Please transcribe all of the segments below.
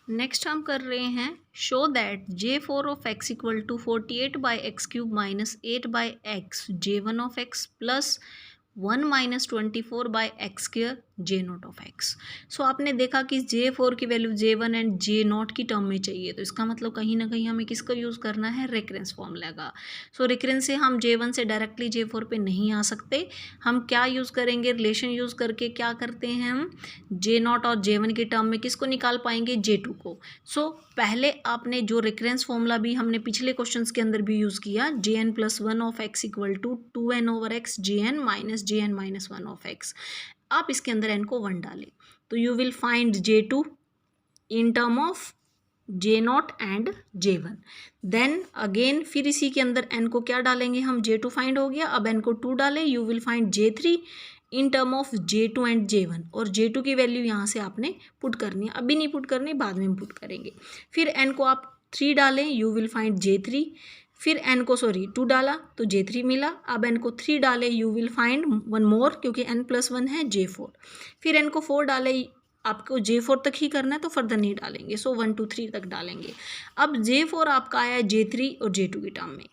Next हम कर रहे हैं show that J4 of x equal to 48/x³ minus 8/x J1 of x plus 1 minus 24/x² J0 of x। So आपने देखा कि J4 की वैल्यू J1 एंड J0 की टर्म में चाहिए, तो इसका मतलब कहीं ना कहीं हमें किसका यूज़ करना है, रेकरेंस फॉर्मूला का। सो रेकरेंस से हम J1 से डायरेक्टली J4 पे नहीं आ सकते, हम क्या यूज़ करेंगे, रिलेशन यूज़ करके क्या करते हैं हम J0 और J1 की टर्म में किसको निकाल पाएंगे, J2 को। सो पहले आपने जो रेकरेंस फॉर्मूला भी हमने पिछले क्वेश्चंस के अंदर भी यूज़ किया, Jn+1 of x equal to 2n/x Jn minus Jn-1 of x। आप इसके अंदर n को 1 डालें तो you will find J2 in term of J0 and J1। Then again फिर इसी के अंदर n को क्या डालेंगे हम, J2 फाइंड हो गया, अब n को 2 डालें, you will find J3 in term of J2 and J1। और J2 की वैल्यू यहाँ से आपने पुट करनी है, अभी नहीं पुट करनी, बाद में पुट करेंगे। फिर n को आप 3 डालें, यू विल फाइंड J3। फिर n को 2 डाला तो J3 मिला, अब n को 3 डालें, you will find one more, क्योंकि n+1 है J4। फिर n को 4 डालें, आपको J4 तक ही करना है तो फर्दर नहीं डालेंगे, सो 1 2 3 तक डालेंगे। अब J4 आपका आया J3 और J2 की टर्म में।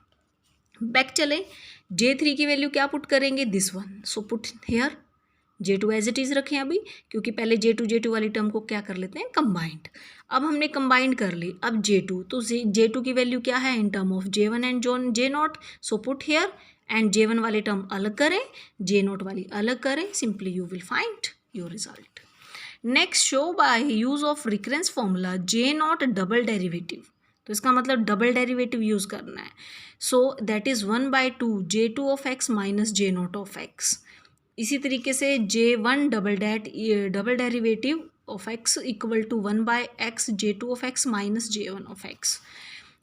बैक चले, J3 की वैल्यू क्या पुट करेंगे, this one, so put here J2 as it is रखें अभी, क्योंकि पहले J2 वाली टर्म को क्या कर लेते हैं, कंबाइंड। अब हमने कंबाइंड कर ली, अब J2, तो J2 की वैल्यू क्या है, in term of J1 and J0, so put here and J1 वाली टर्म अलग करें, J0 वाली अलग करें, simply you will find your result. Next show by use of recurrence formula J0 double derivative, तो इसका मतलब डबल डेरिवेटिव यूज करना है। So that is 1/2 J2 of x minus J0 of x। इसी तरीके से J1 double derivative of x equal to 1/x J2 of x minus J1 of x।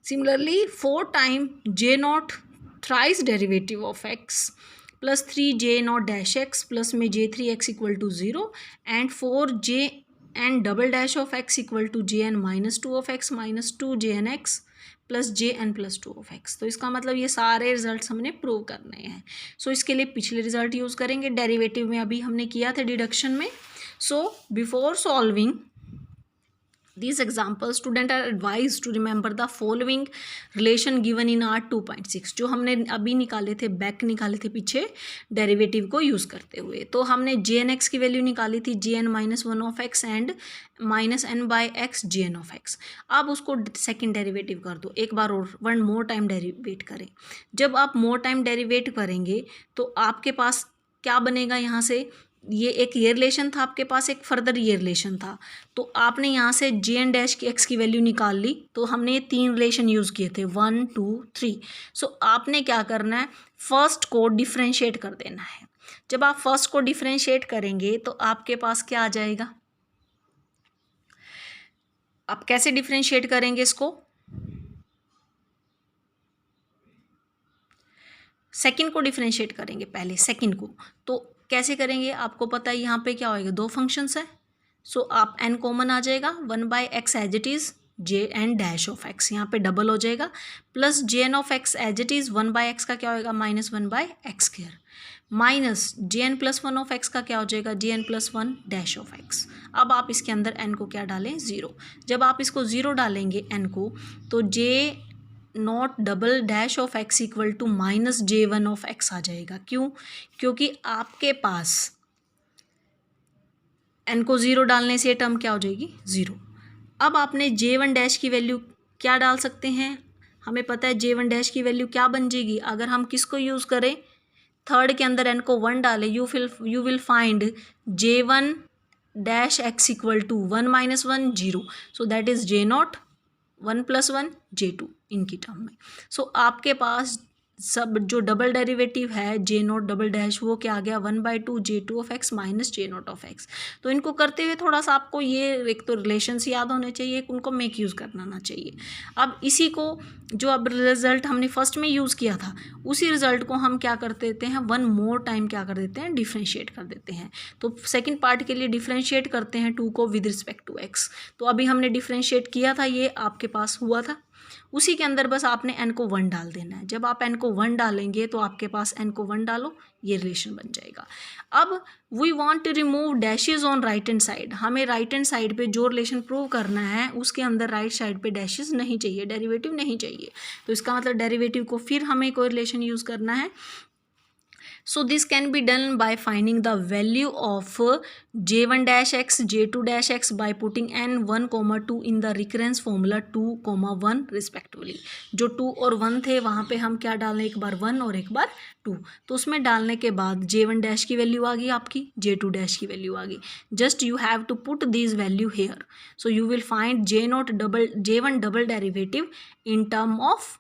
Similarly 4 time J0 thrice derivative of x plus 3J0 dash x plus में J3x equal to 0 and 4J and double dash of x equal to Jn-2 of x minus 2Jnx plus Jn+2 of x। तो इसका मतलब ये सारे results हमने prove करने हैं। सो इसके लिए पिछले रिजल्ट यूज़ करेंगे, डेरिवेटिव में अभी हमने किया था डिडक्शन में। So before solving these examples, student are advised to remember the following relation given in R 2.6, जो हमने अभी निकाले थे, बैक निकाले थे पीछे डेरिवेटिव को यूज़ करते हुए। तो हमने Jn(x) की वैल्यू निकाली थी Jn-1 of x and -n/x Jn of x। अब उसको सेकेंड डेरिवेटिव कर दो, एक बार और वन मोर टाइम डेरिवेट करें। जब आप मोर टाइम डेरिवेट करेंगे तो आपके पास क्या बनेगा, यहाँ से ये एक ये रिलेशन था आपके पास, एक फर्दर ये रिलेशन था, तो आपने यहाँ से Jn'(x) की वैल्यू निकाल ली। तो हमने ये 3 रिलेशन यूज़ किए थे, 1 2 3। सो आपने क्या करना है, फर्स्ट को डिफ्रेंशिएट कर देना है। जब आप फर्स्ट को डिफ्रेंशिएट करेंगे तो आपके पास क्या आ जाएगा, आप कैसे डिफ्रेंशिएट करेंगे इसको, सेकंड को डिफ्रेंशिएट करेंगे पहले, सेकंड को तो कैसे करेंगे, आपको पता है यहाँ पे क्या होएगा, 2 फंक्शंस है। सो आप n कॉमन आ जाएगा, 1/x as it is Jn dash of x, यहाँ पे डबल हो जाएगा, plus Jn of x as it is 1/x का क्या होएगा, -1/x², minus Jn+1 of x का क्या हो जाएगा, Jn+1 डैश ऑफ x। अब आप इसके अंदर n को क्या डालें, 0। जब आप इसको 0 डालेंगे n को, तो J0 double dash of x equal to -J1 of x आ जाएगा। क्यों, क्योंकि आपके पास n को 0 डालने से टर्म क्या हो जाएगी, 0। अब आपने J1 डैश की वैल्यू क्या डाल सकते हैं, हमें पता है J1 डैश की वैल्यू क्या बन जाएगी, अगर हम किसको यूज़ करें, थर्ड के अंदर n को 1 डालें, you will find J1 dash x equal to 1 - 1 0, so that is J0 1 + 1 J2 इनकी टर्म में। सो आपके पास सब जो डबल डेरिवेटिव है J0 डबल डैश, वो क्या आ गया, 1/2 J2 of x minus J0 of x। तो इनको करते हुए थोड़ा सा आपको ये एक तो रिलेशंस याद होने चाहिए, उनको मेक यूज़ करना ना चाहिए। अब इसी को जो अब रिजल्ट हमने फर्स्ट में यूज़ किया था, उसी रिजल्ट को हम क्या कर देते हैं, वन मोर टाइम क्या कर देते हैं, डिफ्रेंशिएट कर देते हैं। तो सेकेंड पार्ट के लिए डिफ्रेंशिएट करते हैं 2 को विद रिस्पेक्ट टू x। तो अभी हमने डिफ्रेंशिएट किया था, ये आपके पास हुआ था। उसी के अंदर बस आपने n को 1 डाल देना है। जब आप n को 1 डालेंगे तो आपके पास n को 1 डालो, ये रिलेशन बन जाएगा। अब we want to remove dashes on right hand side. हमें राइट हैंड साइड पे जो रिलेशन प्रूव करना है उसके अंदर राइट साइड पे डैशेज नहीं चाहिए, डेरिवेटिव नहीं चाहिए। तो इसका मतलब डेरिवेटिव को फिर हमें कोई रिलेशन यूज़ करना है। So this can be done by finding the value of j1 dash x, j2 dash x by putting n 1, 2 in the recurrence formula 2, 1 respectively। जो 2 और 1 थे वहाँ पे हम क्या डालें, एक बार 1 और एक बार 2। तो उसमें डालने के बाद j1 डैश की वैल्यू आ गई आपकी, j2 डैश की वैल्यू आ गई। Just you have to put this value here. So you will find j1 double derivative in term of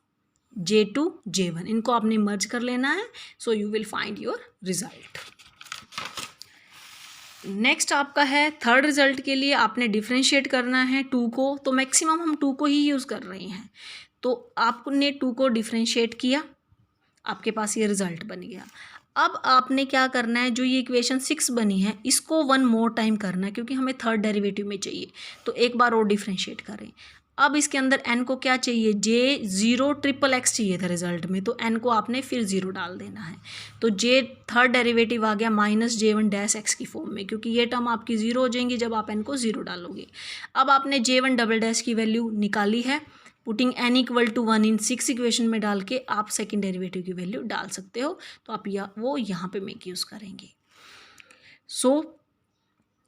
J2 J1, इनको आपने मर्ज कर लेना है। So you will find your result. Next आपका है थर्ड रिजल्ट के लिए आपने डिफ्रेंशिएट करना है 2 को। तो मैक्सिमम हम 2 को ही यूज़ कर रहे हैं। तो आपने 2 को डिफ्रेंशिएट किया, आपके पास ये रिजल्ट बन गया। अब आपने क्या करना है, जो ये इक्वेशन 6 बनी है इसको 1 मोर टाइम करना है, क्योंकि हमें थर्ड डेरिवेटिव में चाहिए। तो एक बार और डिफ्रेंशिएट करें। अब इसके अंदर n को क्या चाहिए, j0 ट्रिपल x चाहिए था रिजल्ट में, तो n को आपने फिर 0 डाल देना है। तो j थर्ड डेरिवेटिव आ गया माइनस j1 डैश x की फॉर्म में, क्योंकि ये टर्म आपकी 0 हो जाएंगी जब आप n को 0 डालोगे। अब आपने j1 डबल डैश की वैल्यू निकाली है, putting n equal to 1 in 6 equation में डाल के आप सेकेंड डेरिवेटिव की वैल्यू डाल सकते हो। तो आप वो यहाँ पे मेक यूज़ करेंगे। सो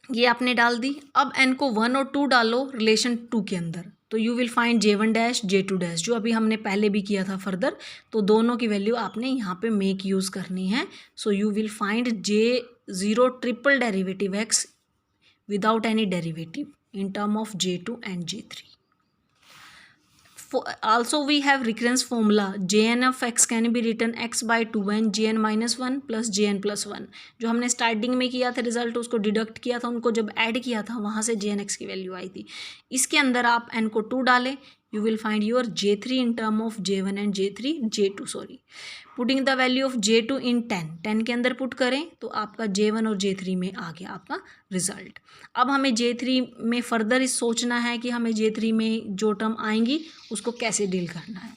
ये आपने डाल दी। अब n को 1 और 2 डालो रिलेशन 2 के अंदर, तो you will find j1 dash j2 dash, जो अभी हमने पहले भी किया था फर्दर। तो दोनों की वैल्यू आपने यहाँ पे मेक यूज़ करनी है। So you will find j0 triple derivative x without any derivative in term of j2 and j3। Also we have recurrence formula jn of x can be written x by 2n jn minus 1 plus jn plus 1। जो हमने starting में किया था result, उसको deduct किया था, उनको जब ऐड किया था वहाँ से jn x की वैल्यू आई थी। इसके अंदर आप n को 2 डालें, you will find your j3 in term of j1 and j2 sorry। Putting the value of j2 इन 10 के अंदर पुट करें तो आपका j1 और j3 में आ गया आपका रिजल्ट। अब हमें j3 में फर्दर इस सोचना है कि हमें j3 में जो टर्म आएंगी उसको कैसे डील करना है।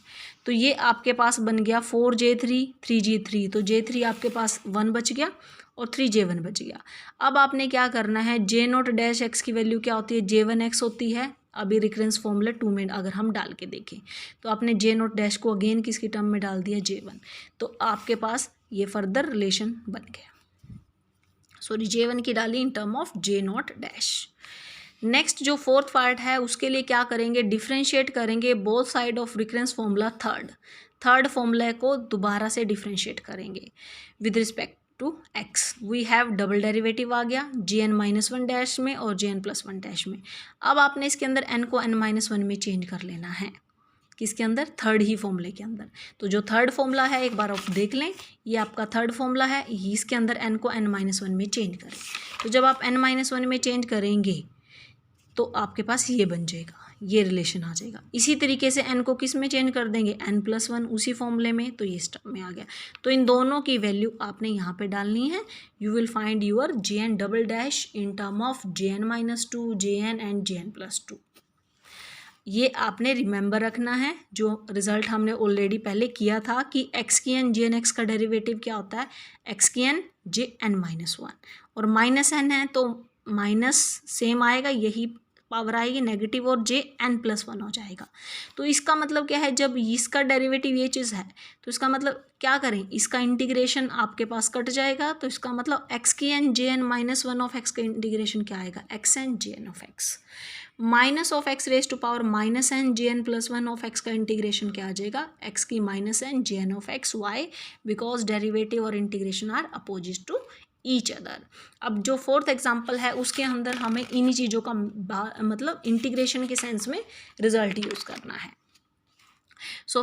तो ये आपके पास बन गया 4j3 3g3, तो j3 आपके पास 1 बच गया और 3j1 बच गया। अब आपने क्या करना है, j0 डैश x की वैल्यू क्या होती है, j1x होती है। अभी रिकरेंस फॉर्मूला 2 में अगर हम डाल के देखें तो आपने j0 डैश को अगेन किसकी टर्म में डाल दिया, j1। तो आपके पास ये फर्दर रिलेशन बन गया। सॉरी j1 की डाली in term of j0 dash. Next जो फोर्थ पार्ट है उसके लिए क्या करेंगे, डिफ्रेंशिएट करेंगे both side of recurrence formula third formula को दोबारा से डिफ्रेंशिएट करेंगे with respect to x। We have double derivative आ गया jn माइनस 1 डैश में और jn प्लस 1 डैश में। अब आपने इसके अंदर n को n माइनस 1 में चेंज कर लेना है, किसके अंदर, थर्ड ही फॉर्मूले के अंदर। तो जो थर्ड फॉर्मूला है एक बार आप देख लें, ये आपका थर्ड फॉर्मूला है, इसके अंदर n को n माइनस 1 में चेंज करें। तो जब आप n माइनस 1 में चेंज करेंगे तो आपके पास ये बन जाएगा, ये रिलेशन आ जाएगा। इसी तरीके से n को किस में चेंज कर देंगे, n प्लस 1 उसी फॉर्मूले में, तो ये स्टेप में आ गया। तो इन दोनों की वैल्यू आपने यहाँ पे डालनी है। You will find your jn double dash in term of jn minus 2 jn and jn plus 2। ये आपने रिमेंबर रखना है, जो रिजल्ट हमने ऑलरेडी पहले किया था कि x की n jn x का डेरिवेटिव क्या होता है, x की n jn माइनस 1, और माइनस n है तो माइनस सेम आएगा, यही पावर आएगी नेगेटिव और jn प्लस 1 हो जाएगा। तो इसका मतलब क्या है, जब इसका डेरिवेटिव ये चीज़ है तो इसका मतलब क्या करें, इसका इंटीग्रेशन आपके पास कट जाएगा। तो इसका मतलब x की n jn minus 1 of x का इंटीग्रेशन क्या आएगा, x n jn of x minus of x raise to power minus n jn plus 1 of x का इंटीग्रेशन क्या आ जाएगा, x की minus n jn of x। Why, because derivative और integration are opposite to each other. अब जो fourth example है उसके अंदर हमें इन्हीं चीज़ों का मतलब इंटीग्रेशन के सेंस में रिजल्ट यूज़ करना है। सो